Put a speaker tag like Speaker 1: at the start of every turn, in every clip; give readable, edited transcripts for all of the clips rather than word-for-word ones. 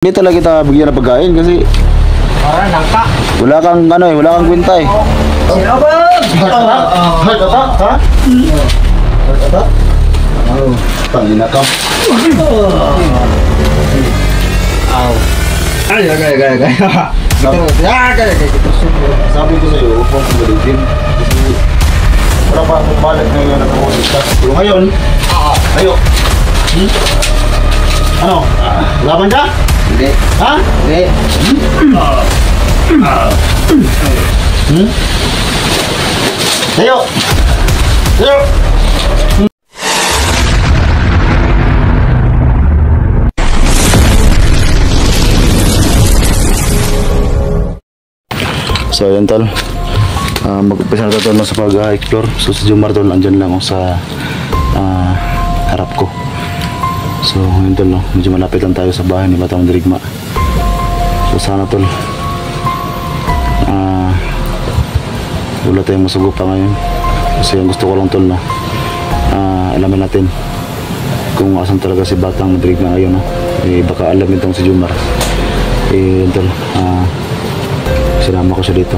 Speaker 1: Hindi talaga kita bigyan ng pagkain kasi
Speaker 2: Para nangka.
Speaker 1: wala kang ano eh, wala kang kwenta eh.
Speaker 2: Sino ba?
Speaker 1: Heart attack, ha? Heart attack? Oh, tangina ka.
Speaker 2: Aw. Ay, gaya. Gaya.
Speaker 1: Sabi ko sa'yo, huwag mong kumaligin. Kasi wala pa akong balik ngayon na nakausap ka. Pero ngayon, ayo. Ano? Laban ka?
Speaker 2: Hindi.
Speaker 1: Ha?
Speaker 2: Hindi.
Speaker 1: Tayo! Tayo! So yun tol, mag-umpisa na tol sa pag-explore. So si Jomar tol, andyan lang sa harap ko. So yun tol, no? Medyo malapit lang tayo sa bahay ni Batang Dirigma. So sana tol, wala tayong masugo pa ngayon. Kasi ang gusto ko lang tol, no? Alamin natin kung asan talaga si Batang Dirigma ngayon, no? Eh, baka alam itong si Jomar. Eh yun tol, sinama ko siya dito.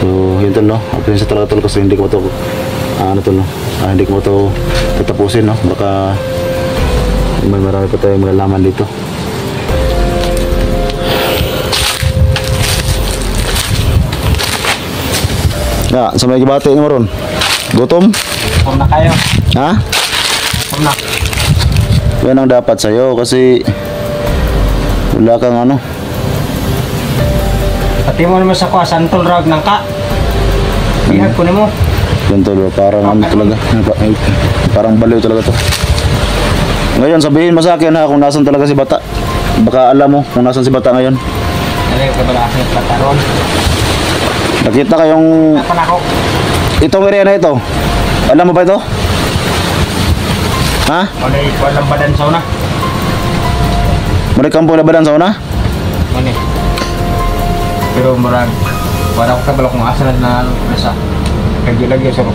Speaker 1: So yun tol, no? Apin siya talaga tol kasi hindi ko ito hindi ko ito tatapusin, no? Baka may marami pa tayong malalaman dito. Sa may gibati mo ron. Gutom?
Speaker 2: Gutom na kayo.
Speaker 1: Ha?
Speaker 2: Gutom na.
Speaker 1: Yan ang dapat sa'yo kasi wala kang ano.
Speaker 2: Pati mo naman sa kuha, santol rag nangka. Ihag ko mo.
Speaker 1: Yan tol, parang ano talaga. Parang baliw talaga to. Ngayon sabihin mo sa akin ha kung nasan talaga si Bata. Baka alam mo kung nasan si Bata ngayon.
Speaker 2: Dali ko ba sa pataron?
Speaker 1: Nakita kayong
Speaker 2: Napan ako.
Speaker 1: itong area na ito. Alam mo ba ito? Ha?
Speaker 2: Muna ikuha lang badan sa una.
Speaker 1: Muna kampo na ba sa una?
Speaker 2: Muna. Pero murag, wala ko kabalo kung asa na nasa. Lagi-lagi sa room.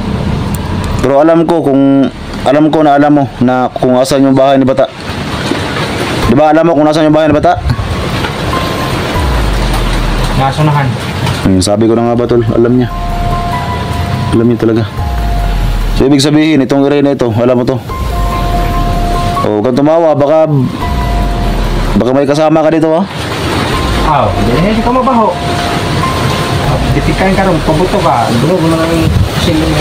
Speaker 1: Pero alam ko na alam mo na kung asan yung bahay ni Bata. Di ba alam mo kung nasan yung bahay ni Bata?
Speaker 2: Nasunahan.
Speaker 1: Sabi ko na nga ba tol, alam niya. Alam niya talaga. So ibig sabihin, itong area na ito, alam mo to. O huwag kang tumawa, baka may kasama ka dito ha.
Speaker 2: Aw, hindi ka mabaho. Dipikain ka rin, pabuto ka. Dulo na lang siling.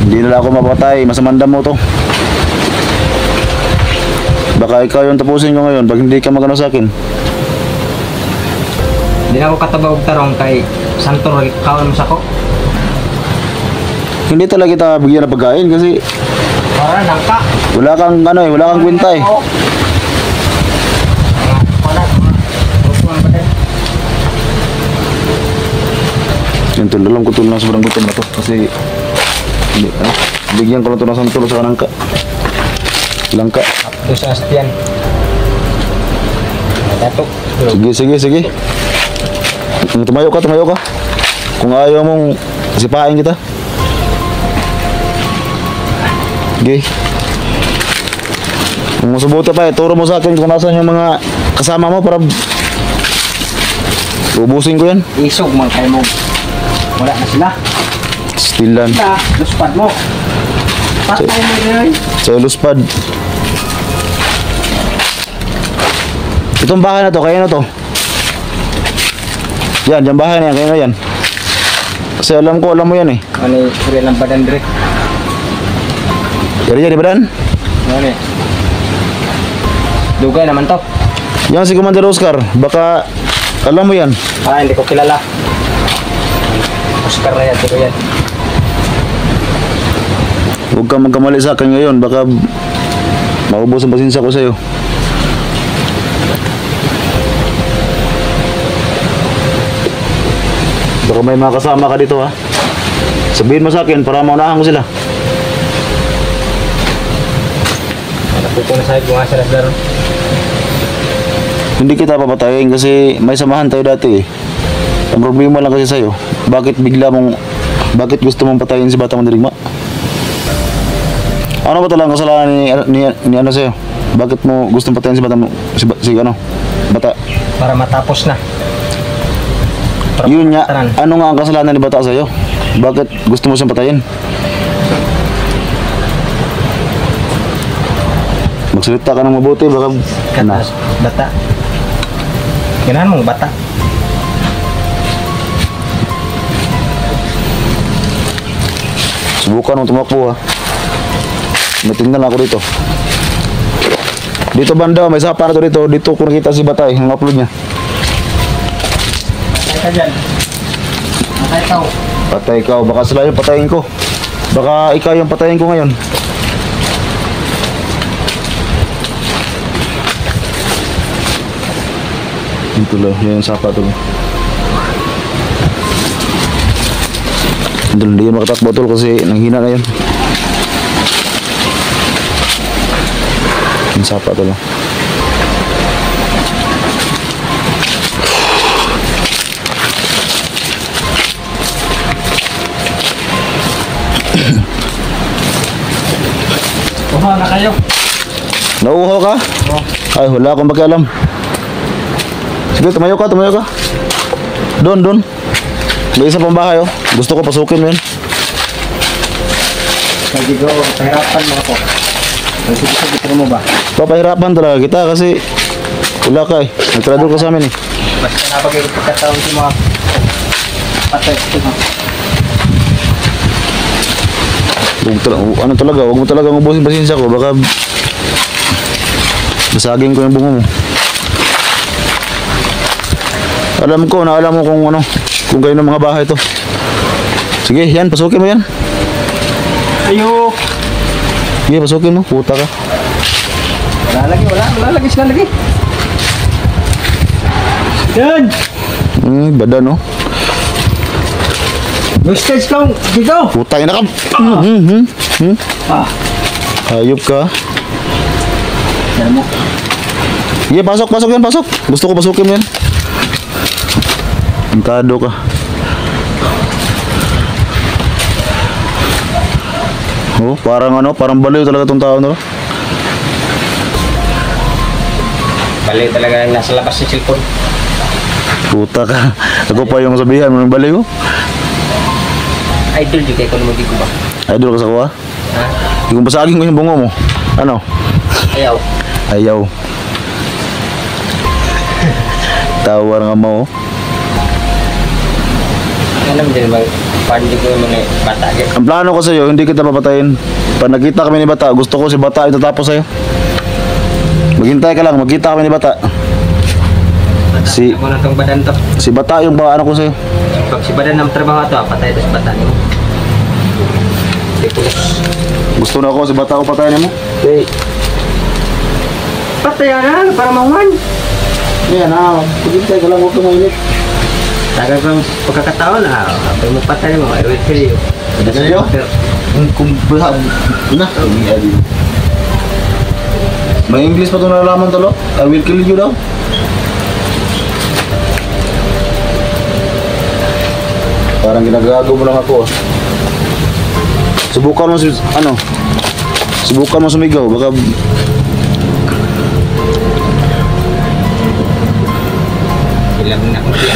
Speaker 1: Hindi nila ako mapatay, masamandam mo to. Baka ikaw yung tapusin ko ngayon pag hindi ka magano sa akin.
Speaker 2: Hindi na ako katabawag tarong kay Santor, kawan mo sa ko.
Speaker 1: Hindi talaga kita bigyan ng pagkain kasi
Speaker 2: Para nangka.
Speaker 1: wala kang ano eh, wala kang kwenta eh. Yan tol, alam ko tol na sobrang gutom na to kasi bigyan ko lang to ng santol sa langka.
Speaker 2: Ito sa astian. Dato.
Speaker 1: Sige. Tumayo ka. Kung ayaw mong sipain kita. Sige. Kung masubuti pa turo mo sa akin kung nasan yung mga kasama mo para ubusin ko yan.
Speaker 2: Isog man kayo mo. Wala na sila.
Speaker 1: Stilan.
Speaker 2: Luspad mo. Patay mo rin.
Speaker 1: Sa luspad. Itong bahay na to, kaya na to. Yan, yung bahay na yan, kaya na yan. Kasi alam mo yan eh.
Speaker 2: Ano yung lang badan direk?
Speaker 1: Yari di badan?
Speaker 2: Ano Dugay naman to.
Speaker 1: Yan si Commander Oscar, baka alam mo yan.
Speaker 2: Hindi ko kilala. Oscar na yan, tuloy yan.
Speaker 1: Huwag kang magkamali sa akin ngayon, baka maubos ang pasensya ko sa'yo. Baka may mga kasama ka dito ha. Sabihin mo sa akin para maunahan ko sila.
Speaker 2: Naputo na sa'yo kung asa na daron.
Speaker 1: Hindi kita papatayin kasi may samahan tayo dati eh. Ang problema lang kasi sa'yo, bakit gusto mong patayin si Batang Dirigma? Ano ba talagang kasalanan ni ano sa'yo? Bakit mo gustong patayin si bata mo? Si ano? Bata?
Speaker 2: Para matapos na. Para
Speaker 1: Yun nga,
Speaker 2: mataran.
Speaker 1: ano nga ang kasalanan ni bata sa'yo? Bakit gusto mo siyang patayin? Magsalita ka ng mabuti, baka... Ano?
Speaker 2: Katas, bata. Ganahan mong bata.
Speaker 1: Subukan mong tumakbo ha. May tingnan ako dito. Dito banda, may sapa na to dito. Dito ko nakita si Batay, ang upload niya.
Speaker 2: Patay ka dyan. Patay ka.
Speaker 1: Patay ikaw, baka sila yung patayin ko. Baka ikaw yung patayin ko ngayon. Ito lang, yan yung sapa to. Hindi yan makatakbo tol kasi nanghina na yun. Yung sapa to lang.
Speaker 2: Kuha na kayo.
Speaker 1: Nauuhaw ka?
Speaker 2: Oo.
Speaker 1: Ay, wala akong pakialam. Sige, tumayo ka, tumayo ka. Doon. May isa pang bahay, oh. Gusto ko pasukin mo yun.
Speaker 2: Hindi ko, pahirapan mo ako. Sige mo ba?
Speaker 1: Papahirapan talaga kita kasi wala ka eh. Nagtrador ka sa amin eh.
Speaker 2: Basta napag-ibig pagkataon si mga patay.
Speaker 1: Ano talaga, huwag mo talaga ubusin pasensya ko. Baka basagin ko yung bungo mo. Alam mo kung ano, kung kayo ng mga bahay to. Sige, yan, pasukin mo yan.
Speaker 2: Ayok!
Speaker 1: Sige, pasukin mo, puta ka.
Speaker 2: Wala lagi sila lagi. Yan!
Speaker 1: Badan no.
Speaker 2: Stage lang dito!
Speaker 1: Puta na ka.
Speaker 2: Ah!
Speaker 1: Hayop ka.
Speaker 2: Yan mo.
Speaker 1: Sige, pasok yan, pasok. Gusto ko pasukin mo yan. Antado ka. Oh, parang baliw talaga tong tao na.
Speaker 2: Baliw talaga yung nasa labas ng cellphone.
Speaker 1: Puta ka. Ako pa yung sabihan mo ng baliw.
Speaker 2: Idol juga ikaw naman ko ba?
Speaker 1: Idol ka sa kuha.
Speaker 2: Ha?
Speaker 1: Kung pasagin ko yung bungo mo. Ano?
Speaker 2: Ayaw.
Speaker 1: Ayaw. Tawar nga mo.
Speaker 2: Alam din ba? Pandi ko yung mga bata dyan.
Speaker 1: Ang plano ko sa'yo, hindi kita papatayin. Pag nakita kami ni Bata, gusto ko si Bata itatapos sa'yo. Maghintay ka lang, magkita kami ni Bata. Si-
Speaker 2: Ako na itong badan to.
Speaker 1: Si Bata yung ano ko sa'yo.
Speaker 2: Pag si badan ng trabaho to, patay ito sa bata niyo. Ridiculous.
Speaker 1: Gusto na ako si Bata ko patayin mo. Okay.
Speaker 2: Patayan na, para mahuman.
Speaker 1: Yan ha, maghintay ka lang, huwag ka mainit.
Speaker 2: Tagal ko pagkakataon na, pag mo patay mo, I will kill you.
Speaker 1: Seryo? Kung bahag, na. May English pa ito nalalaman talo? I will kill you daw. Parang ginagago mo lang ako. Subukan mo subukan mo sumigaw, baka
Speaker 2: Ilang na kung siya.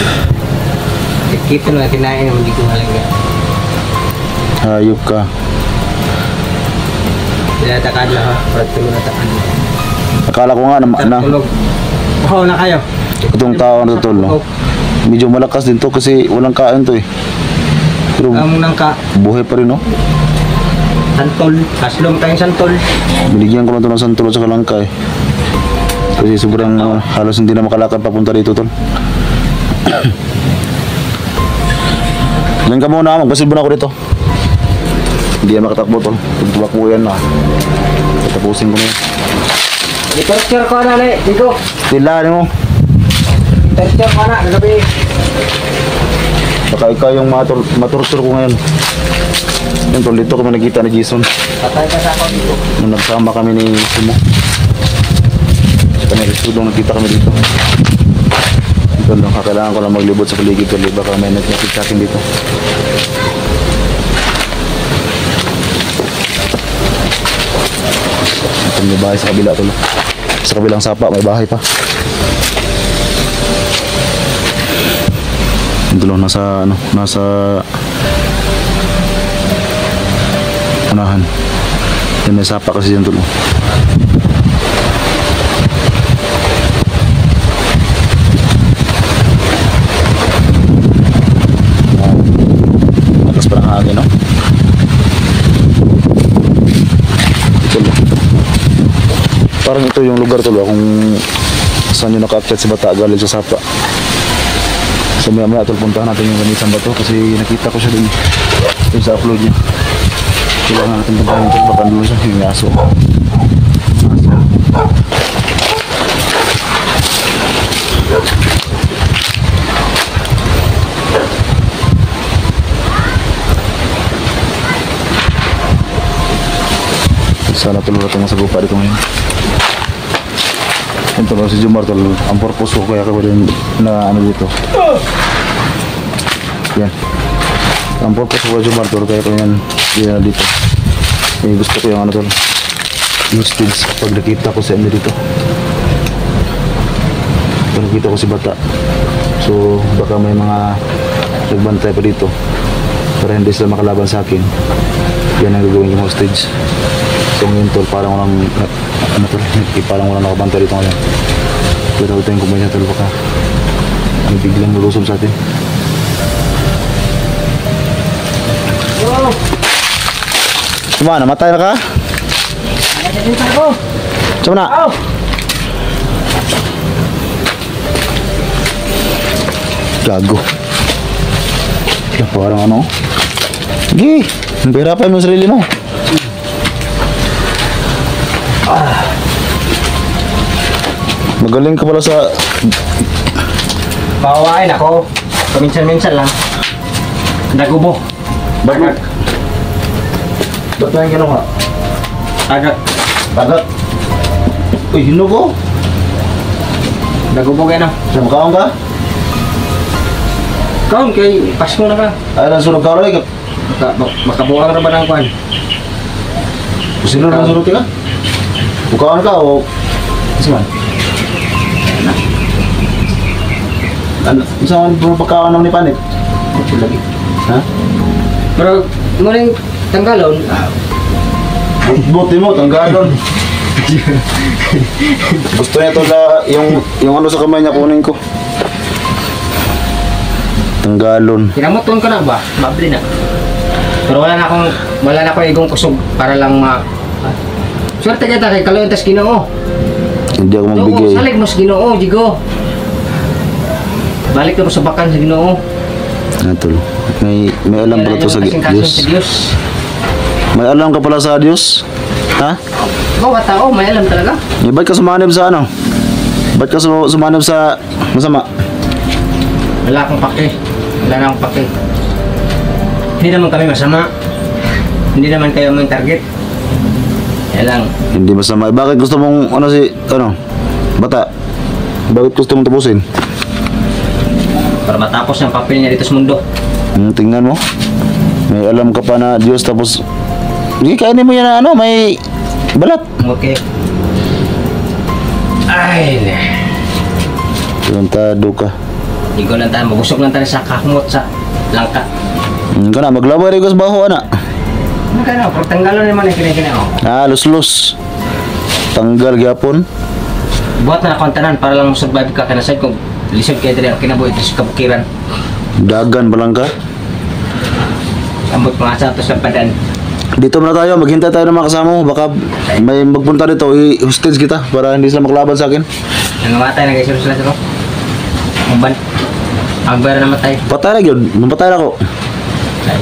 Speaker 2: Kita na kinain naman di ko halaga.
Speaker 1: hayop ka.
Speaker 2: Tinatakad lang ha, parang tinatakad lang.
Speaker 1: Akala ko nga na
Speaker 2: Tulog. Oo na kayo.
Speaker 1: itong tao na tol, no? Medyo malakas din to kasi walang kain to eh. Pero
Speaker 2: Amo nang ka,
Speaker 1: buhay pa rin, no?
Speaker 2: santol. Kaslong tayong santol.
Speaker 1: Binigyan ko lang to ng santol at saka langka eh. Kasi sobrang halos hindi na makalakad papunta dito tol. Lang ka muna, magpasilbo na ako dito. Hindi yan makatakbo tol. Pagtubak yan na. Tatapusin ko na yan.
Speaker 2: I-torture ko na na, Digo.
Speaker 1: Tila mo.
Speaker 2: Torture ko na, gabi.
Speaker 1: Baka ikaw yung maturtur ko ngayon. Yan tol, dito kami nakita ni Jason.
Speaker 2: Patay ka sa ako dito.
Speaker 1: Nung nagsama kami ni Sumo. Kami resudong nakita kami dito. Ito lang, kailangan ko lang maglibot sa paligid ko. Baka may nag-message sa akin dito. Ito may bahay sa kabila to. Sa kabilang sapa, may bahay pa. Ito lang, nasa unahan. Yan, may sapa kasi dyan tulo. Atas pa ng hangin, no? Ito lang. Parang ito yung lugar tulo kung saan yung nakaakyat si bata galing sa sapa. So maya maya tol, puntahan natin yung ganisang bato kasi nakita ko siya din yung sa upload niya. Kailangan natin puntahan ito, baka doon siya yung aso. Sana tuloy natin sa gupa dito ngayon. Ito ba si Jomar tol, ang purpose ko kaya ko din na ano dito. Yan. Ang purpose ko kay Jomar tol, kaya ko yan dito. Gusto ko yung ano tol, yung stage pag nakita ko sa inyo dito. Pag nakita ko si bata. So baka may mga nagbantay pa dito para hindi sila makalaban sa akin. Yan ang gagawin yung hostage. So ngayon tol, parang walang parang walang nakabantay dito ngayon. Pero ito yung kumpanya tol, baka may biglang lulusog sa atin. Suma, namatay na ka? Suma na? Gago. Parang ano? Sige, nabihirapan mo sarili mo. Magaling ka pala sa...
Speaker 2: Pawain ako. Paminsan-minsan lang. Nagubo.
Speaker 1: Bakit? Ba't na yung gano'n ka?
Speaker 2: Agak.
Speaker 1: Bagat? Uy, hino ko?
Speaker 2: Nagubo kayo na.
Speaker 1: Saan makaon ka?
Speaker 2: Kaon kay Pasko na ka.
Speaker 1: Ay, nasunog ka rin.
Speaker 2: Makabuang na ba ng kwan?
Speaker 1: Sino na nasunog ka? Bukaan ka o... Kasi man? Ano? Saan mo pagkaon ng ni Panit?
Speaker 2: Ito lagi.
Speaker 1: Ha?
Speaker 2: Pero, muling tanggalon.
Speaker 1: Buti mo, tanggalon. Gusto niya to na yung ano sa kamay niya kunin ko. Tanggalon.
Speaker 2: Kinamuton ka na ba? Mabli na. Pero wala na akong igong kusog para lang Swerte kita kay Kaloy tas Ginoo.
Speaker 1: Hindi ako magbigay.
Speaker 2: Oo, salig mo sa Ginoo, Jigo. Balik na mo sa bakan sa Ginoo.
Speaker 1: Natol. May alam pala to sa Diyos. May alam ka pala sa Diyos? Ha?
Speaker 2: Bawat tao, may alam talaga.
Speaker 1: Ba't ka sumanib sa ano? Ba't ka sumanib sa masama?
Speaker 2: Wala akong pake. Wala na akong pake. Hindi naman kami masama. Hindi naman kayo ang target. Yan lang.
Speaker 1: Hindi masama. Bakit gusto mong bata? Bakit gusto mong tapusin?
Speaker 2: Para matapos ang papel niya dito sa mundo.
Speaker 1: Tingnan mo. May alam ka pa na Diyos tapos hindi kainin mo yan na may balat.
Speaker 2: Okay. Ay,
Speaker 1: Tantado ka.
Speaker 2: hindi ko lang tayo. Magusok lang tayo sa kakumot sa langka.
Speaker 1: Ka na, maglaway rin ko sa baho, ana.
Speaker 2: Ano ka na? Pagtanggalon naman yung kinakina.
Speaker 1: Lus-lus. Tanggal gyapon.
Speaker 2: Buhat na ako ang tanan para lang survive ka kanasay kung lisod kayo dito kinabuhi ito sa kabukiran.
Speaker 1: Dagan pa lang ka.
Speaker 2: Ambot mga santos ng padan.
Speaker 1: Dito muna tayo, maghintay tayo ng mga kasama mo. Baka may magpunta dito, i-hostage kita para hindi sila makalaban sa akin.
Speaker 2: Nangamatay na kayo sila sa ko. Umban. Ang bera namatay.
Speaker 1: Patay na yun, mapatay na ako.
Speaker 2: Ay.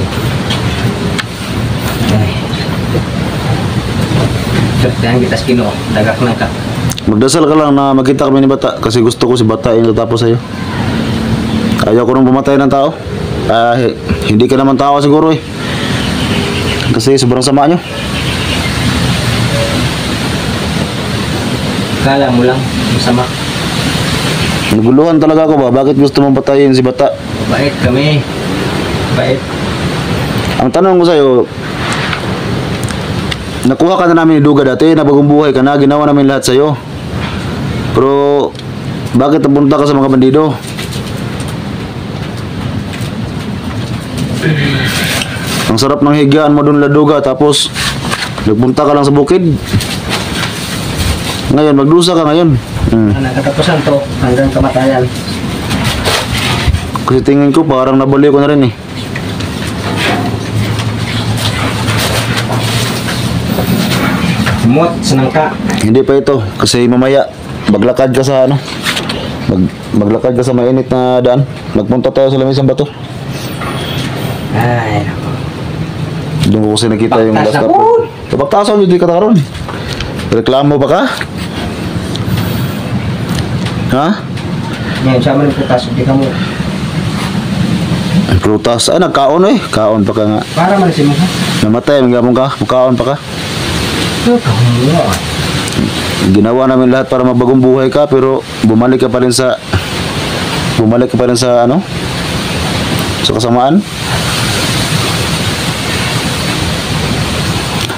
Speaker 2: Sortehan kita sa Ginoo. Dagak lang ka.
Speaker 1: Magdasal ka lang na magkita kami ni Bata kasi gusto ko si Bata yung tatapos sa'yo. Ayaw ko nung pumatay ng tao. Hindi ka naman tao siguro eh. Kasi sobrang sama nyo.
Speaker 2: Kala mo lang. Masama.
Speaker 1: Naguluhan talaga ako ba? Bakit gusto mong patayin si Bata?
Speaker 2: Bait kami. Bait.
Speaker 1: Ang tanong ko sa'yo, nakuha ka na namin ni Duga dati, nabagong buhay ka na, ginawa namin lahat sa'yo. Pero, bakit napunta ka sa mga bandido? Ang sarap ng higaan mo doon Laduga, tapos nagpunta ka lang sa bukid. Ngayon, magdusa ka ngayon.
Speaker 2: Nakatapusan to hanggang kamatayan.
Speaker 1: Kasi tingin ko parang nabali ko na rin eh.
Speaker 2: Mut, sanangka.
Speaker 1: Hindi pa ito, kasi mamaya maglakad ka sa ano, maglakad ka sa mainit na daan. Magpunta tayo sa lamisang bato.
Speaker 2: Ay, nako.
Speaker 1: Doon ko kasi nakita yung
Speaker 2: Baktas
Speaker 1: last
Speaker 2: na
Speaker 1: couple.
Speaker 2: po.
Speaker 1: Kapagtasan, hindi ka takaroon. Reklamo pa ka? Ha?
Speaker 2: Ngayon, sama ng putas, hindi ka mo.
Speaker 1: Ang prutas. Ah, nagkaon eh. Kaon pa ka nga.
Speaker 2: Para malisin mo ha?
Speaker 1: Namatay, magapon ka. Magkaon pa ka.
Speaker 2: Ito, kamuha.
Speaker 1: Ginawa namin lahat para magbagong buhay ka, pero bumalik ka pa rin sa ano? Sa kasamaan.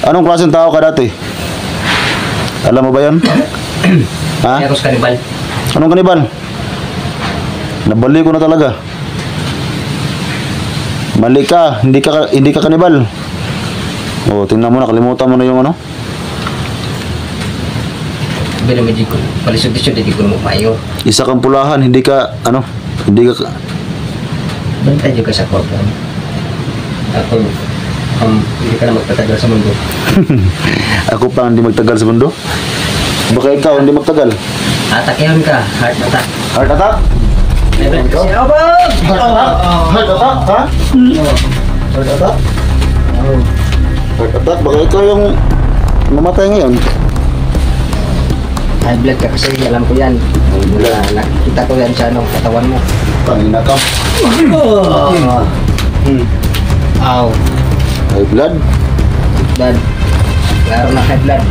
Speaker 1: Anong klaseng tao ka dati? Alam mo ba yan? Ha?
Speaker 2: Kaya ako sa kanibal.
Speaker 1: Anong kanibal? Nabali ko na talaga. Mali ka, hindi ka kanibal. Oh, tingnan mo na, kalimutan mo na yung ano.
Speaker 2: Pero medyo ko, palisod-lisod, hindi ko mo mayo.
Speaker 1: Isa kang pulahan, hindi ka
Speaker 2: Bantay dyan ka sa korpo. Ako, hindi ka na magtatagal sa mundo.
Speaker 1: Ako pa hindi magtagal sa mundo. Baka ikaw hindi magtagal.
Speaker 2: Atakihan ka, heart attack.
Speaker 1: Heart attack?
Speaker 2: Level kasi abang!
Speaker 1: Heart attack? Ha? Heart attack? Heart attack? Baka ikaw yung mamatay ngayon.
Speaker 2: High blood ka kasi, alam ko yan. Nakikita ko yan sa katawan mo.
Speaker 1: Kanina ka.
Speaker 2: Aw,
Speaker 1: High blood?
Speaker 2: blood. Laro na high blood.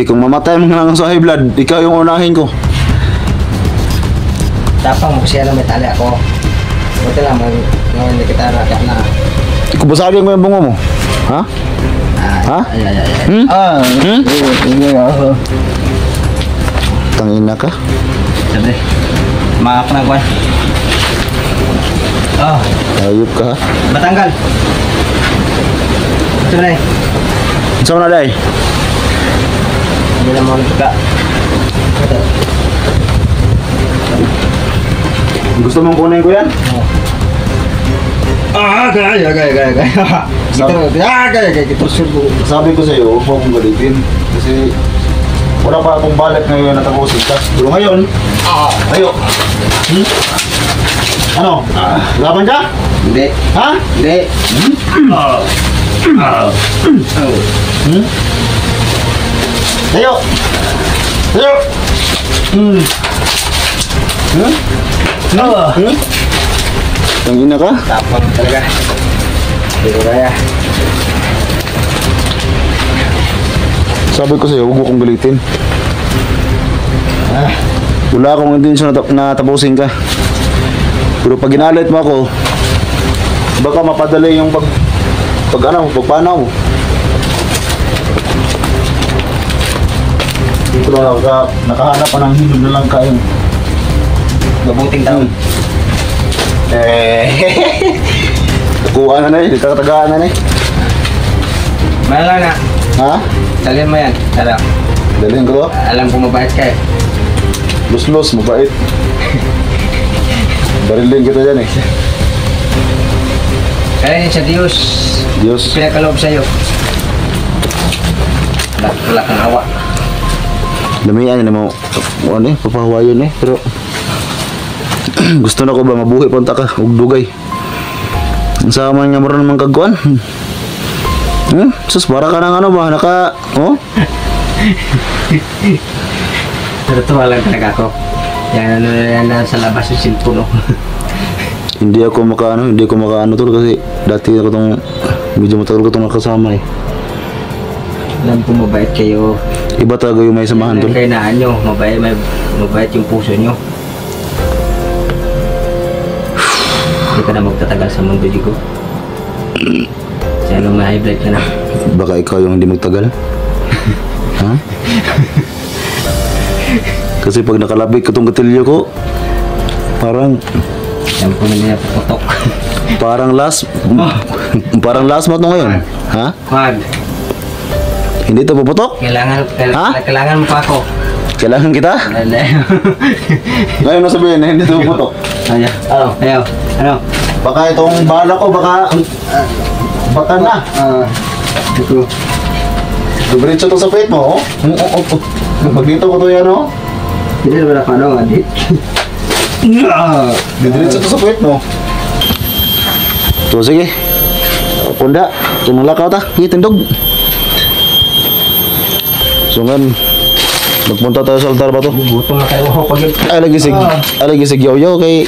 Speaker 1: Kung mamatay mo nga sa high blood, ikaw yung unahin ko.
Speaker 2: Tapang mo kasi alam may tali ako. Buti lang, ngayon hindi kita nakakap na.
Speaker 1: Kung basagin mo yung bungo mo. Ha? Ha? Hmm? Tangina ka.
Speaker 2: Sabi, maaf na kwan.
Speaker 1: Ayup ka ha.
Speaker 2: Batanggal. Ito na eh.
Speaker 1: Saan mo na day?
Speaker 2: Hindi na mo nagtuka. Ito.
Speaker 1: Gusto mong kunin ko yan?
Speaker 2: Gaya. Gaya.
Speaker 1: Sabi ko sa iyo, huwag mo akong galitin. Kasi wala pa akong balik ngayon na tapusin ka. Pero ngayon, ayo. Ano? Laban ka?
Speaker 2: Hindi.
Speaker 1: Ha?
Speaker 2: Hindi.
Speaker 1: Ayo. Ayo. Tangina ka?
Speaker 2: Tapang talaga. Hindi ko kaya.
Speaker 1: Sabi ko sa iyo, huwag mo akong galitin. Wala akong intensyon na tapusin ka. Pero pag ginalit mo ako, baka mapadali yung pagpanaw mo. Dito na nakahanap pa ng hilod na lang kayo.
Speaker 2: Mabuting taon.
Speaker 1: Nakuha na eh, nagkakatagaan na eh.
Speaker 2: Malala na.
Speaker 1: Ha?
Speaker 2: Talin mo yan. Alam.
Speaker 1: Dalhin ko to?
Speaker 2: Alam ko mabait ka eh.
Speaker 1: Lus-lus, mabait. Barilin kita dyan eh.
Speaker 2: Kaya yun sa Diyos.
Speaker 1: Diyos.
Speaker 2: Pinakaloob sa'yo. Wala kang awa.
Speaker 1: Damihan yun mo. Ano eh, papahawayan eh. Pero gusto na ko ba mabuhi punta ka, huwag dugay. Ang sama niya mo rin naman kagkuhan. Sus, para ka ng ano ba, oh?
Speaker 2: Pero tuwa lang talaga ako. Yan na sa labas yung cellphone no?
Speaker 1: Hindi ako makaano tol kasi dati ako tong medyo matagal ko tong nakasama eh.
Speaker 2: Alam ko mabait kayo.
Speaker 1: Iba talaga yung may samahan tol.
Speaker 2: Kaya naan nyo, mabait yung puso nyo. Hindi ka na magtatagal sa mundo, Digo. Kasi anong may high blood ka na.
Speaker 1: Baka ikaw yung hindi magtagal. Ha? Kasi pag nakalabig ko tong gatilyo ko, parang
Speaker 2: Yan po na niya putok.
Speaker 1: parang last parang last month mo ngayon. Ha?
Speaker 2: Wag.
Speaker 1: Hindi to puputok? Ha?
Speaker 2: Kailangan mo pa ako.
Speaker 1: Kailangan kita? Ngayon na sabihin na hindi to puputok.
Speaker 2: Ayaw. Ano?
Speaker 1: Baka itong bala ko, baka na.
Speaker 2: Ito.
Speaker 1: Dumiretso to sa plate mo, oh. Pag dito ko to yan, oh.
Speaker 2: Hindi naman ako ano, adit.
Speaker 1: Didiretso to sa plate mo. So, sige. Punda, tumulakaw ta. Tindog. So, ngayon, magpunta tayo sa altar ba to?
Speaker 2: Gutom na kayo ako pag
Speaker 1: Ay, lagi sig yaw-yaw kay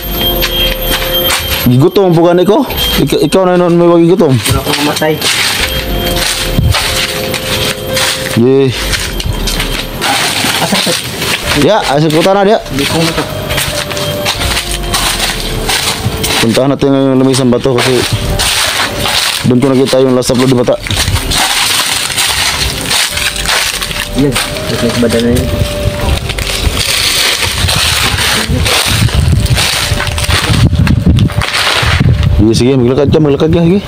Speaker 1: gigutom po gani ko. Ikaw na nun may wagi gutom.
Speaker 2: wala akong mamatay.
Speaker 1: Ye.
Speaker 2: Asa ka?
Speaker 1: Ya, asal ko na dia.
Speaker 2: Hindi ko na to.
Speaker 1: Puntahan natin ngayon yung Lamisang Bato kasi doon ko nakita yung last upload di bata.
Speaker 2: Yan. Ito badan na yun.
Speaker 1: Sige, maglakad ka, sige.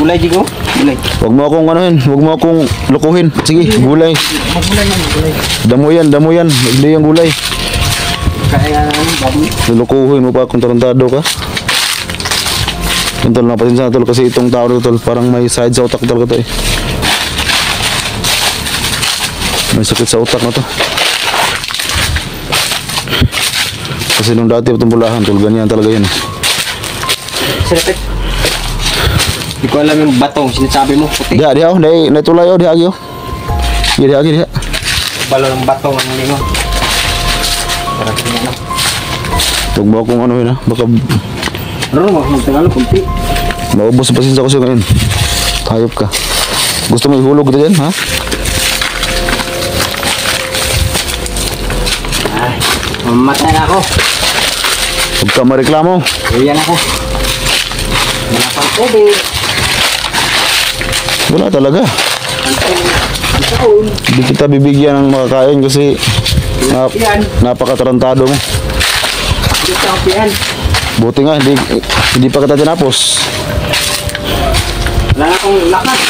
Speaker 2: Gulay, Jigo? Gulay.
Speaker 1: Huwag mo akong huwag mo akong lukuhin. Sige, gulay.
Speaker 2: Magulay yan, gulay.
Speaker 1: Damo yan. Hindi yung gulay.
Speaker 2: Kaya baboy.
Speaker 1: Lulukuhin mo pa kung tarantado ka. Yung tol, napatinsa na tol kasi itong tao na tol, parang may side sa utak talaga to eh. May sakit sa utak na to. Kasi nung dati itong bulahan tol, ganyan talaga yun eh.
Speaker 2: Silapit. Hindi ko alam yung batong sinasabi mo. Puti.
Speaker 1: Diha, natulay o, diha, diha. Diha.
Speaker 2: Balo ng batong ang lingo. Para sa mga.
Speaker 1: Huwag mo akong ano yun ha, baka
Speaker 2: Ano, magtagalog, kunti.
Speaker 1: maubos ang pasensya ko sa'yo ngayon. Hayop ka. Gusto mo ihulog ito dyan, ha?
Speaker 2: Ay, mamatay na ako.
Speaker 1: Huwag ka mareklamo.
Speaker 2: Uyan ako. Wala pang tubig.
Speaker 1: Wala talaga. Hindi kita bibigyan ng makakain kasi napakatarantado mo.
Speaker 2: Hindi ka kapian.
Speaker 1: Buti nga, hindi pa kita tinapos.
Speaker 2: Wala na akong lakas.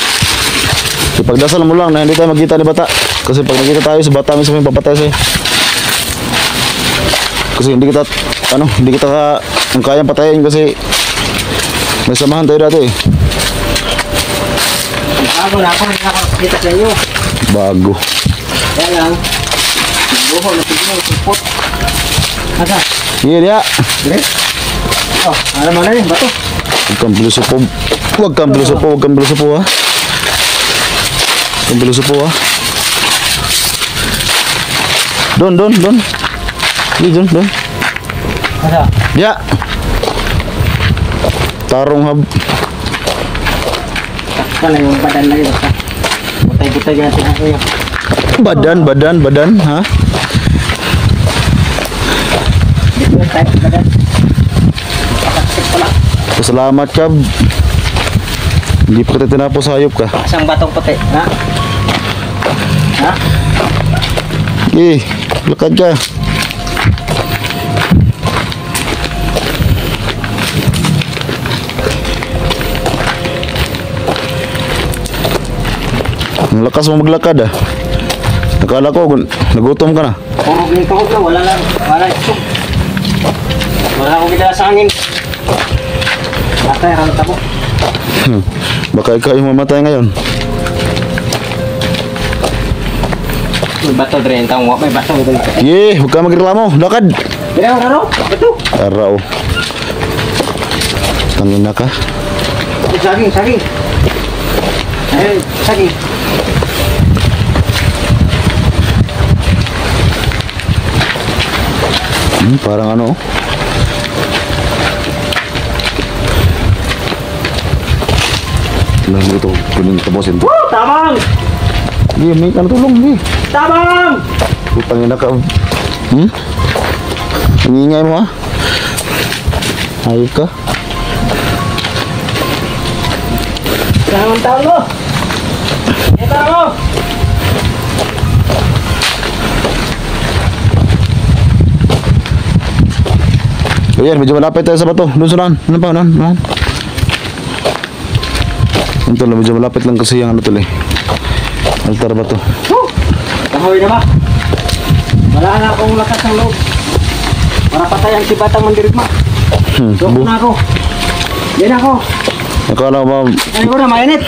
Speaker 1: Ipagdasal mo lang na hindi tayo magkita ni Bata. Kasi pag nakita tayo sa Bata, minsan may papatay sa'yo. Kasi hindi kita ang kayang patayin kasi may samahan tayo dati eh.
Speaker 2: Bago na ako, hindi na ako nakakita sa inyo.
Speaker 1: Bago.
Speaker 2: Kaya lang, buho na tignan, supot. Asa?
Speaker 1: Sige dia.
Speaker 2: Dire? Oh, alam mo na rin, bato.
Speaker 1: Huwag kang bilusupo. Huwag kang bilusupo ha. Huwag kang bilusupo ha. Don. Hindi, don.
Speaker 2: Asa?
Speaker 1: Ya. Tarong hab.
Speaker 2: Takpan na yung badan na yun. Butay-butay natin ako yun.
Speaker 1: Badan, ha?
Speaker 2: Dito yung type badan. Pakatsik pala.
Speaker 1: Salamat ka. Hindi pa kita tinapos, hayop ka.
Speaker 2: Isang batong puti, ha? Ha?
Speaker 1: Eh, lakad ka. Ang lakas mo maglakad ah. Nakala ko, nagutom ka na.
Speaker 2: Puro ginitawag na, wala isog. Wala akong gidala sa hangin. Matay, halat ako.
Speaker 1: Baka ikaw yung mamatay ngayon.
Speaker 2: May bato dre, yung taong may bato.
Speaker 1: Yeah, huwag ka magreklamo. Lakad.
Speaker 2: Kaya ano? Bato.
Speaker 1: Araw. Tangin na ka.
Speaker 2: Saging. Ay, saging.
Speaker 1: Parang ano. Lang ito, kunin tapusin to.
Speaker 2: Woo! Tabang!
Speaker 1: Hindi, may tulong, hindi.
Speaker 2: Tabang!
Speaker 1: Putangin na ka. Ang ingay mo ha. Ayok ka.
Speaker 2: Kailangan tao mo. Ito mo!
Speaker 1: Ayan, medyo malapit tayo sa bato. Doon sa unahan. Ano pa? Unahan. Yan tol, medyo malapit lang kasi yung ano tol eh. Altar ba to?
Speaker 2: Kahoy na ba? Wala na akong lakas ng loob. Para patayan si Batang Mandirigma. Dok na ako. Yan ako.
Speaker 1: Akala mo ba,
Speaker 2: Ano ko na, mainit.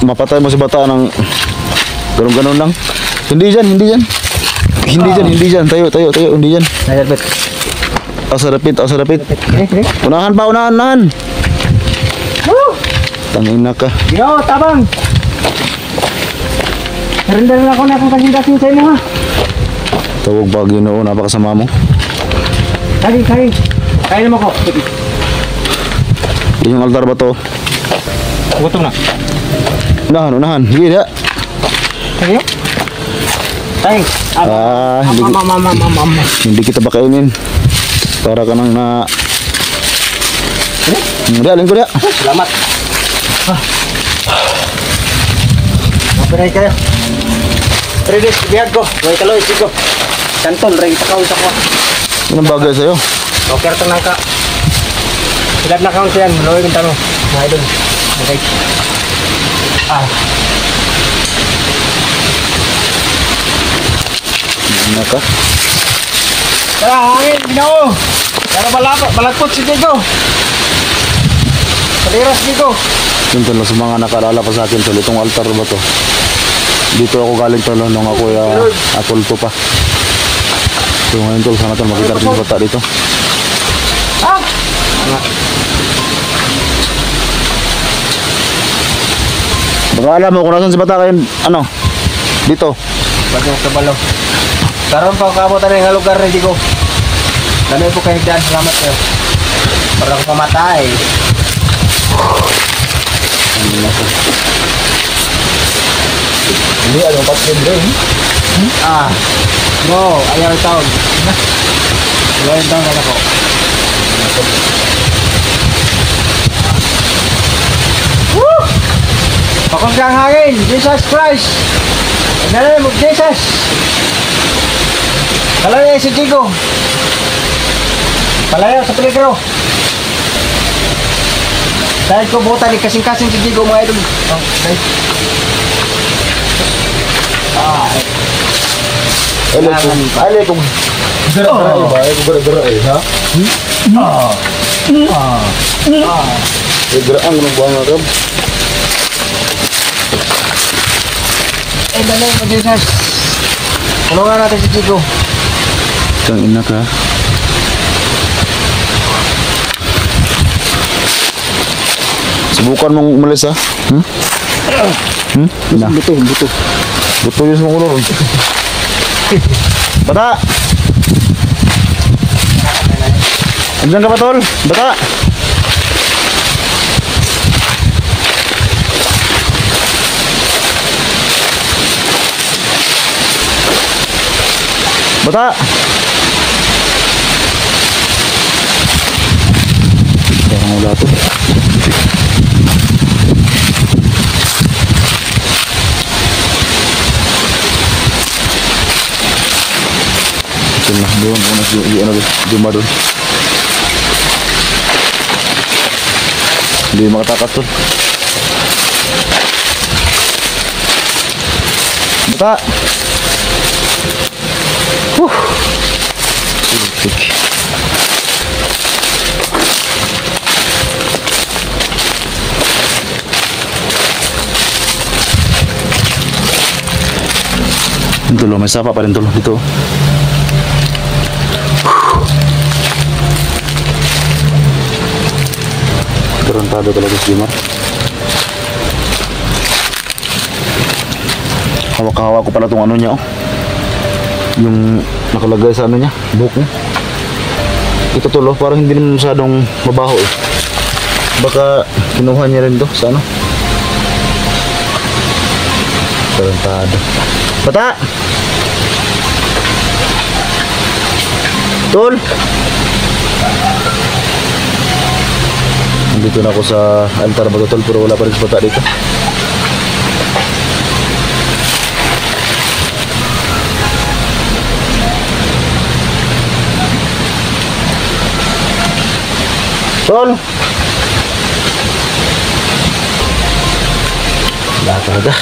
Speaker 1: mapatay mo si bata ng ganun-ganun lang? Hindi dyan. Hindi dyan. Tayo. Hindi dyan.
Speaker 2: Nagarbit.
Speaker 1: Asarapit. Unahan. Tangin na ka.
Speaker 2: Yo, tabang. Surrender na ako na akong kasing-kasing sa inyo ha.
Speaker 1: Tawag ba Ginoo, napakasama mo.
Speaker 2: Kain mo ko.
Speaker 1: Yung altar ba to?
Speaker 2: Gutom na.
Speaker 1: Unahan. Sige na.
Speaker 2: Sige. Thanks.
Speaker 1: Hindi kita bakainin. Para ka nang na... Alin ko dia.
Speaker 2: Salamat. Mapiray kayo. 3 days bihag ko. Huwag kaloy, sigo. Kanton, rin sa kaon sa ko.
Speaker 1: Anong bagay sa'yo?
Speaker 2: Okay, ito nang ka. Silap na kaon siyan. Maluwi yung tanong. Mga idol. Okay.
Speaker 1: Ano ka?
Speaker 2: Tara, hangin, Ginoo. Tara, balakot si Diego. Paliras, Diego.
Speaker 1: Yun tol, sa mga nakalala pa sa akin tol, itong altar ba to? Dito ako galing tol, nung ako apulto pa. So ngayon tol, sana tol, makita rin yung bata dito. Baka alam mo kung nasan si bata kayo, ano? Dito.
Speaker 2: Bagong sa balo. Karoon pa kabutan ng lugar na Diego. Dami po kayo dyan. Salamat kayo. Para ako pamatay.
Speaker 1: Hindi, anong patrin rin?
Speaker 2: No, ayaw yung taon. Ayaw yung taon ako. Woo! Pakunsyang hangin, Jesus Christ. In the name of Jesus. Palayo si Diego. Palayo sa peligro. Dahil ko buta ni kasing-kasing si Diego mga idol. Okay.
Speaker 1: Alaikum. Gara-gara ba? Gara-gara ha? Gara-ang ng buwan nga kab.
Speaker 2: In the name of Jesus. Tulungan natin si Diego.
Speaker 1: Kang ina ka. Subukan mong umalis ha? Buto. Buto yung sa ulo. Bata! Andiyan ka ba tol? Bata! Bata! Kaya wala to. Ito na, doon ko na yung doon. Hindi makatakas to. Bata! Ito lo, may sapa pa rin to dito. Tarantado talaga si Jimar. Hawak-hawak ko pala itong ano niya, oh. Yung nakalagay sa ano niya, buhok niya. Ito tulo, parang hindi naman masyadong mabaho eh. Baka kinuha niya rin to sa ano. Tarantado. Bata! Tol! Nandito na ako sa altar mga tol, pero wala pa rin bata dito. Tol! Wala talaga.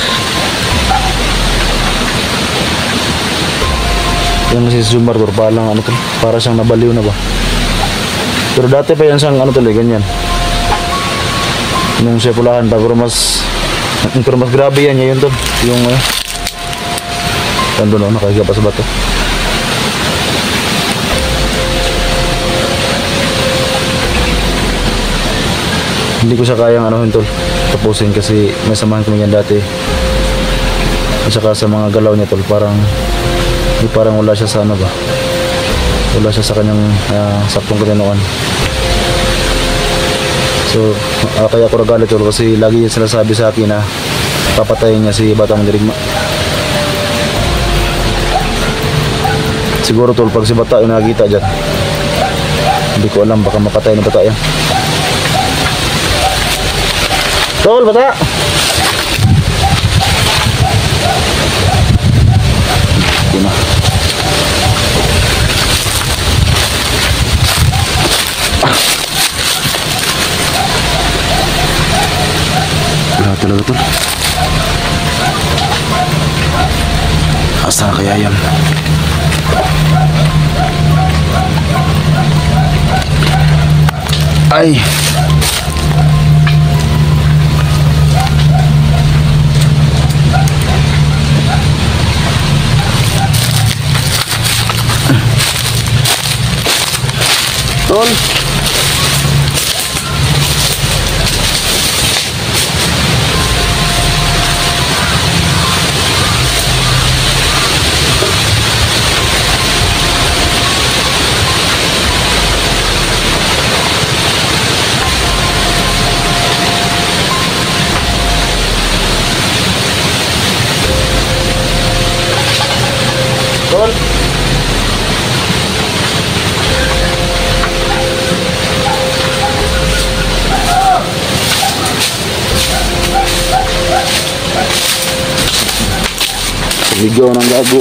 Speaker 1: Yan si Jomar tol, parang ano tol, para siyang nabaliw na ba. Pero dati pa yan siyang ano tol eh, ganyan. Nung siya pulahan pa, pero mas grabe yan niya yun tol. Yung tando na, nakahiga pa sa bato. Hindi ko siya kayang ano tol, tapusin kasi may samahan kami yan dati. At saka sa mga galaw niya tol, parang wala siya sa ano ba, wala siya sa kanyang saktong katinoan. So kaya ako nagalit tol, kasi lagi niya sinasabi sa akin na papatayin niya si Batang Dirigma. Siguro tol, pag si Bata yung nakikita dyan, hindi ko alam, baka mapatay ni Bata yan. Tol, Bata! Yun na. Wala talaga tol. Asa na kaya yan? Ay! Tol. Tol. Ligaw ng gago.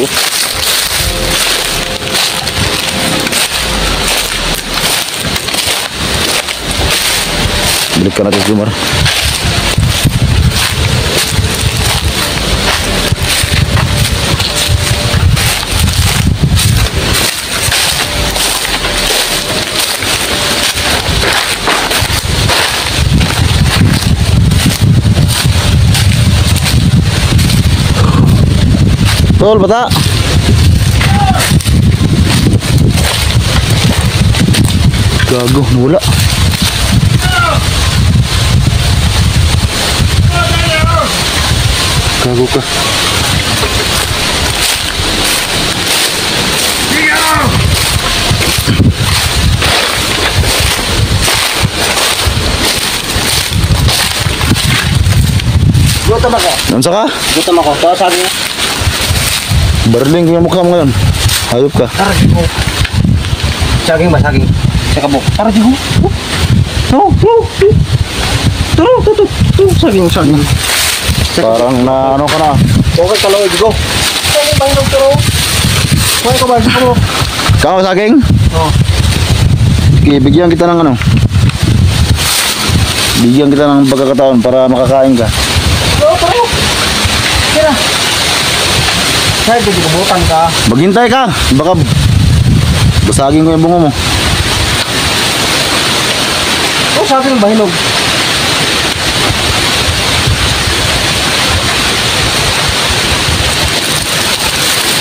Speaker 1: Balik ka natin Jomar. Tol, Bata. Gago, nawala. Gago ka.
Speaker 2: Gutom ako.
Speaker 1: Nansa ka?
Speaker 2: Gutom ako. Kaya sabi niya.
Speaker 1: Barling ko yung mukha mo ngayon. Hayop ka.
Speaker 2: Tara, di ko. Saging ba? Saging. Sa kabuk. Tara, di ko. No, no. Tara, tuto. Saging.
Speaker 1: Parang na ano ka na.
Speaker 2: Okay, kalaw, di ko. Saging ba yung turo? Okay ka ba? Di ko.
Speaker 1: Ikaw saging?
Speaker 2: Oo.
Speaker 1: Sige, bigyan kita ng ano. Bigyan kita ng pagkakataon para makakain ka.
Speaker 2: Oo, tara. Tira. Kahit hindi kabutan ka.
Speaker 1: Maghintay ka. Baka basagin ko yung bungo mo.
Speaker 2: Oo, saging ba hinog?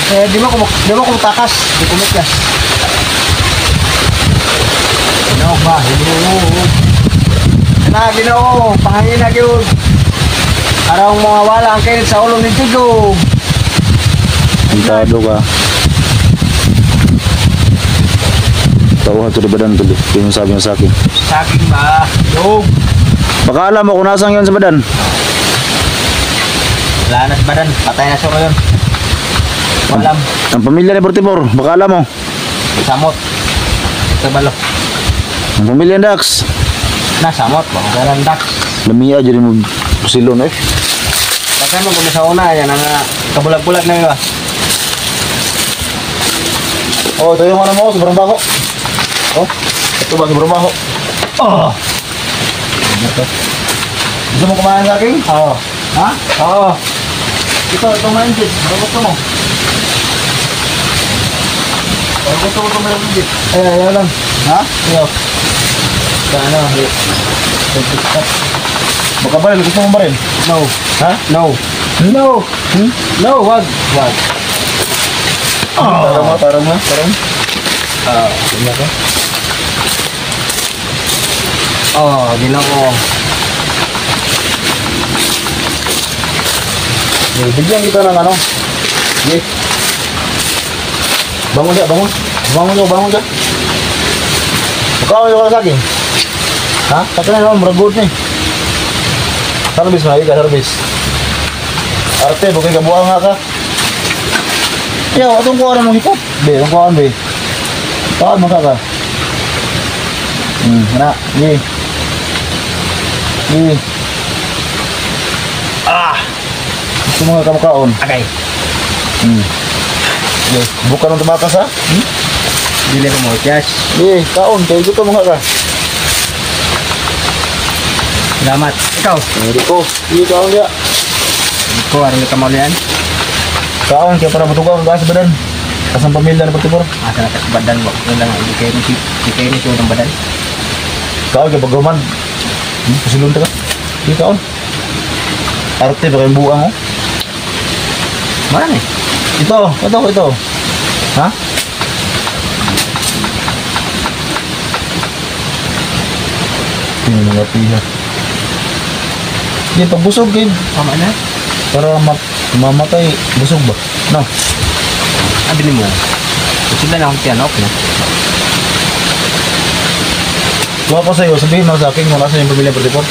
Speaker 2: Di mo kumutakas. Di kumutkas. Ano ba? Hinog. Ginoo, pangangin na yun. Araw mga wala ang kainit sa ulo ni Tigo.
Speaker 1: Hintado ka. Tauhan to di badan to. Yung sabi niya sa akin.
Speaker 2: Saging ba? Hinog.
Speaker 1: Baka alam mo kung nasaan yun sa badan.
Speaker 2: Wala na sa badan. Patay na siya ngayon. Walam.
Speaker 1: Ang pamilya ni Portimor. Baka alam mo.
Speaker 2: Samot. Ito balo.
Speaker 1: Ang pamilya ni Dax.
Speaker 2: Nasamot ba? Ganang dak.
Speaker 1: Lamia jadi mo silon eh.
Speaker 2: Bakit mo kung sa una, yan ang kabulag-bulag na yun.
Speaker 1: Oh, ito yung ano mo, sobrang baho. Oh, ito ba sobrang baho? Oh. Gusto mo kumain sa akin?
Speaker 2: Oo.
Speaker 1: Ha?
Speaker 2: Oo.
Speaker 1: Ito mindset. Ano gusto mo? Ano gusto mo ito mindset?
Speaker 2: Ayaw lang.
Speaker 1: Ha?
Speaker 2: Ayaw. Sa ano,
Speaker 1: Baka baril, gusto mo baril?
Speaker 2: no.
Speaker 1: Ha?
Speaker 2: No. No. No, wag. Wag.
Speaker 1: Tarong mo.
Speaker 2: Tingnan ko. Ginaw ko.
Speaker 1: Bigyan kita ng ano? Yes. Bangun dia, bangun. Bangun dia. Kau yang lagi. Hah? Katanya naman meragut nih. Service na, ika service. Arte, bukay ka buang nga ka. Ya, atong kuha na mong hipot. Be, atong kuha be. Taan mo ka. Na, ni. Gusto mo nga kamukaon.
Speaker 2: Agay.
Speaker 1: Be, buka ng tumakas ha.
Speaker 2: Dili mo cash.
Speaker 1: Be, kaon, kaya gusto mo nga ka.
Speaker 2: Salamat. Ikaw.
Speaker 1: Hindi ko. Hindi kaon dia.
Speaker 2: Ikaw, aram ka maulian.
Speaker 1: Kaon, kaya para matugaw ang gas badan. Kasang pamilya na pagtipor.
Speaker 2: Asa na kasi badan mo. Yun lang, hindi kayo ni ng badan.
Speaker 1: Kaon, kaya pagruman. Pasilun ka. Hindi kaon. Arte, baka yung buang mo.
Speaker 2: Marami.
Speaker 1: Ito. Ha? Tingnan mga piha. Hindi, pag busog kayo.
Speaker 2: Tama na.
Speaker 1: Para mamatay, busog ba? No.
Speaker 2: Abili mo. Sila na akong tiyanok na.
Speaker 1: Kung ako sa'yo, sabihin mo sa akin kung nasa yung pamilya Pertipor.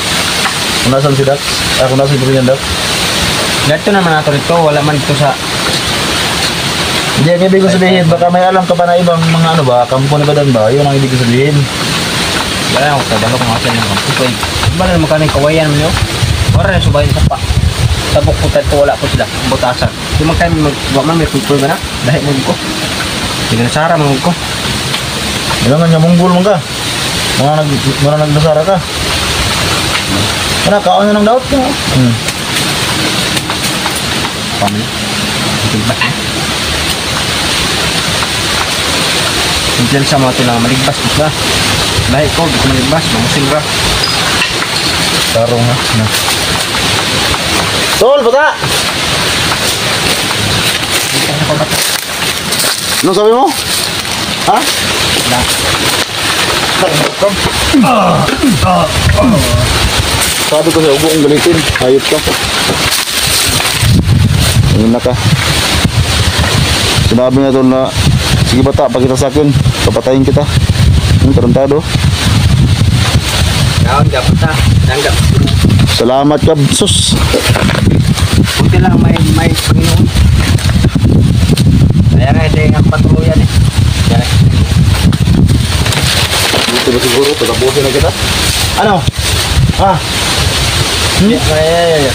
Speaker 1: Kung nasa si Dax. Kung nasa yung pamilya Dax.
Speaker 2: Ganito naman nato rito. Wala man dito sa...
Speaker 1: Hindi, ang ibig ko sabihin, baka may alam ka pa na ibang mga ano ba, kampo ni Badan ba? Yun ang ibig ko sabihin.
Speaker 2: Wala akong trabaho kung asan yung kampo. Kaya, wala naman ka ng kawayan mo. Wala na subayin sa pa. Tabok po tayo, wala po sila. Butasan. Di man kayo magwaman, may kulpul ka na. Dahil mo ko. Hindi ka nasara mo ko.
Speaker 1: Kailangan niya munggol mo ka. Mga nagdasara ka. Kaya kaon na ng daot ka.
Speaker 2: Pamili. Maligpas na. Simple sa mga tinang maligpas. Diba? Dahil ko, di ko maligpas. Mamusin ka.
Speaker 1: Tarong ha. Tol, bata!
Speaker 2: Hindi ka na pabata.
Speaker 1: Ano sabi mo? Ha?
Speaker 2: Wala.
Speaker 1: Sabi ko sa ubo kong galitin. Hayop ka. Ayun na ka. Sinabi niya tol na, sige bata, pakita sa akin. Papatayin kita. Tarantado.
Speaker 2: Kaon, dapat na. Tanggap.
Speaker 1: Salamat ka, sus.
Speaker 2: Buti lang may Panginoon. Kaya nga hindi ang patuluyan eh. Kaya
Speaker 1: Dito ba siguro? Tatapusin na kita. Ano? Ha?
Speaker 2: yeah.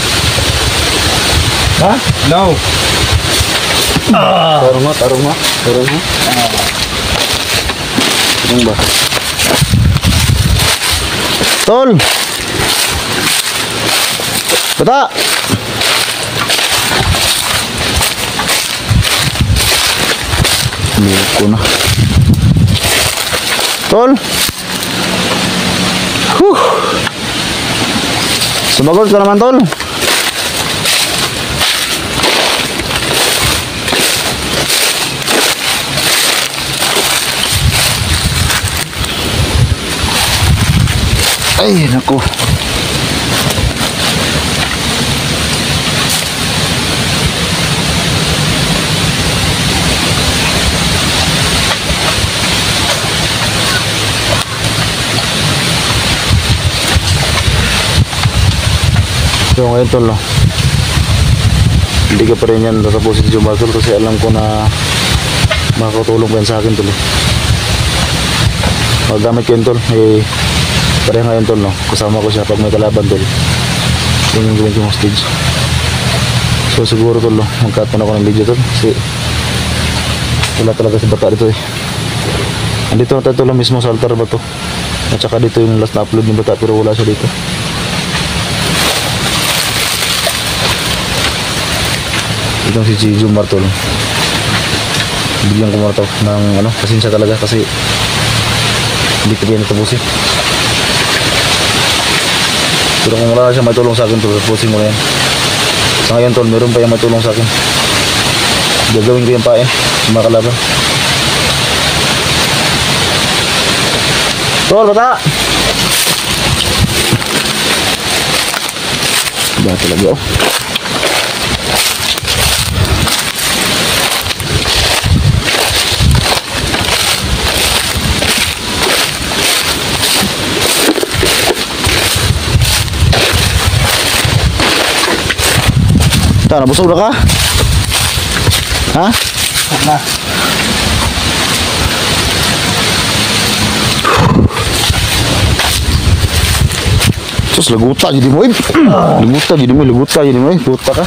Speaker 1: Ha?
Speaker 2: No.
Speaker 1: Tarong nga. Ano ba? Tol! Bata! Umiyak ko na. Tol! Huh! Sumagot ka naman, Tol. Ay, naku. So ngayon tol, no? Hindi ka pa rin yan tatapusin si Jumbasol kasi alam ko na makakatulong pa yan sa akin tol. Magamit ko yun tol. Pareha ngayon tol, no? Kasama ko siya pag may kalaban tol. Yun yung gawin kong hostage. So siguro tol, no? Mag-cut na ako ng video tol. Kasi wala talaga si bata dito eh. Andito na tayo tol, mismo sa altar ba to? At saka dito yung last na upload ng bata pero wala siya dito. Itong si Jumar tol. Bigyan ko muna to ng ano, pasensya talaga kasi hindi ko yan natapusin. Pero kung wala siya may tulong sa akin tol, tapusin mo na yan. Sa ngayon tol, meron pa yung may tulong sa akin. Gagawin ko yung pain sa mga kalaban. Tol, bata! Ba talaga oh. Nabusog na ka? Ha?
Speaker 2: Na.
Speaker 1: Sus, laguta jadi mo eh. Laguta jadi mo, laguta jadi mo eh. Laguta ka.